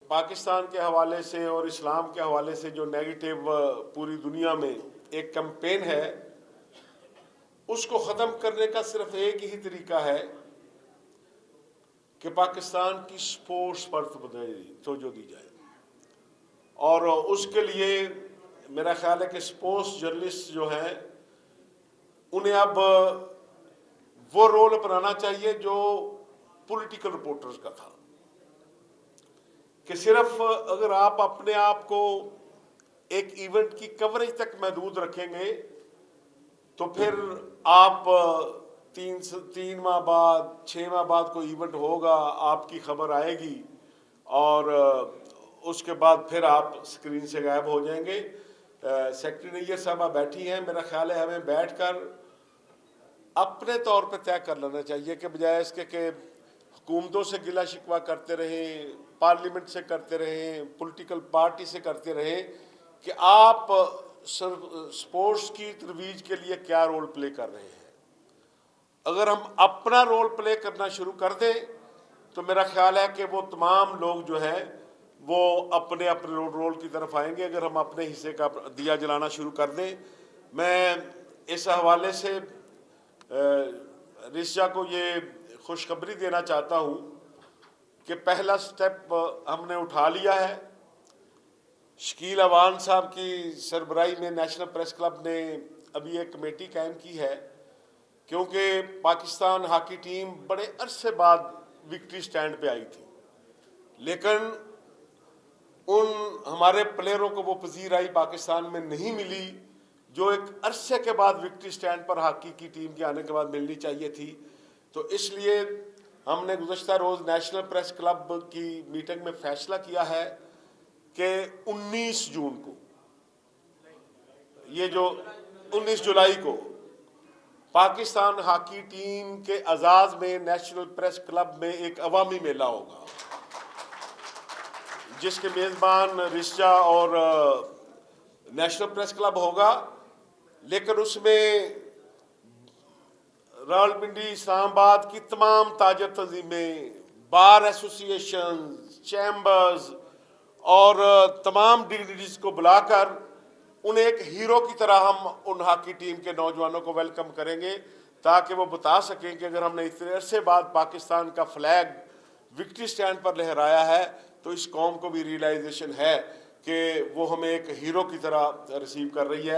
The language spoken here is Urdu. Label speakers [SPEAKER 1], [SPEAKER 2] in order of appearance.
[SPEAKER 1] پاکستان کے حوالے سے اور اسلام کے حوالے سے جو نیگیٹو پوری دنیا میں ایک کمپین ہے، اس کو ختم کرنے کا صرف ایک ہی طریقہ ہے کہ پاکستان کی سپورٹس پر توجہ دی جائے، اور اس کے لیے میرا خیال ہے کہ سپورٹس جرنلسٹ جو ہیں انہیں اب وہ رول اپنانا چاہیے جو پولیٹیکل رپورٹرز کا تھا، کہ صرف اگر آپ اپنے آپ کو ایک ایونٹ کی کوریج تک محدود رکھیں گے تو پھر آپ تین ماہ بعد 6 ماہ بعد کوئی ایونٹ ہوگا، آپ کی خبر آئے گی اور اس کے بعد پھر آپ اسکرین سے غائب ہو جائیں گے۔ سیکرٹری نیئر صاحبہ بیٹھی ہیں، میرا خیال ہے ہمیں بیٹھ کر اپنے طور پہ طے کر لینا چاہیے کہ بجائے اس کے کہ حکومتوں سے گلہ شکوہ کرتے رہیں، پارلیمنٹ سے کرتے رہیں، پولیٹیکل پارٹی سے کرتے رہیں، کہ آپ سپورٹس کی ترویج کے لیے کیا رول پلے کر رہے ہیں۔ اگر ہم اپنا رول پلے کرنا شروع کر دیں تو میرا خیال ہے کہ وہ تمام لوگ جو ہیں وہ اپنے اپنے رول کی طرف آئیں گے۔ اگر ہم اپنے حصے کا دیا جلانا شروع کر دیں، میں اس حوالے سے رشا کو یہ خوشخبری دینا چاہتا ہوں کہ پہلا سٹیپ ہم نے اٹھا لیا ہے۔ شکیل اوان صاحب کی سربراہی میں نیشنل پریس کلب نے ابھی ایک کمیٹی قائم کی ہے، کیونکہ پاکستان ہاکی ٹیم بڑے عرصے بعد وکٹری سٹینڈ پہ آئی تھی، لیکن ان ہمارے پلیئروں کو وہ پذیرائی پاکستان میں نہیں ملی جو ایک عرصے کے بعد وکٹری سٹینڈ پر ہاکی کی ٹیم کے آنے کے بعد ملنی چاہیے تھی۔ تو اس لیے ہم نے گزشتہ روز نیشنل پریس کلب کی میٹنگ میں فیصلہ کیا ہے کہ 19 جون کو، یہ جو 19 جولائی کو پاکستان ہاکی ٹیم کے اعزاز میں نیشنل پریس کلب میں ایک عوامی میلہ ہوگا، جس کے میزبان رشا اور نیشنل پریس کلب ہوگا، لیکن اس میں راولپنڈی، اسلام آباد کی تمام تاجر تنظیمیں، بار ایسوسی ایشن، چیمبرز اور تمام ڈگنیٹیز کو بلا کر انہیں ایک ہیرو کی طرح ہم ان ہاکی ٹیم کے نوجوانوں کو ویلکم کریں گے، تاکہ وہ بتا سکیں کہ اگر ہم نے اتنے عرصے بعد پاکستان کا فلیگ وکٹری سٹینڈ پر لہرایا ہے تو اس قوم کو بھی ریئلائزیشن ہے کہ وہ ہمیں ایک ہیرو کی طرح ریسیو کر رہی ہے۔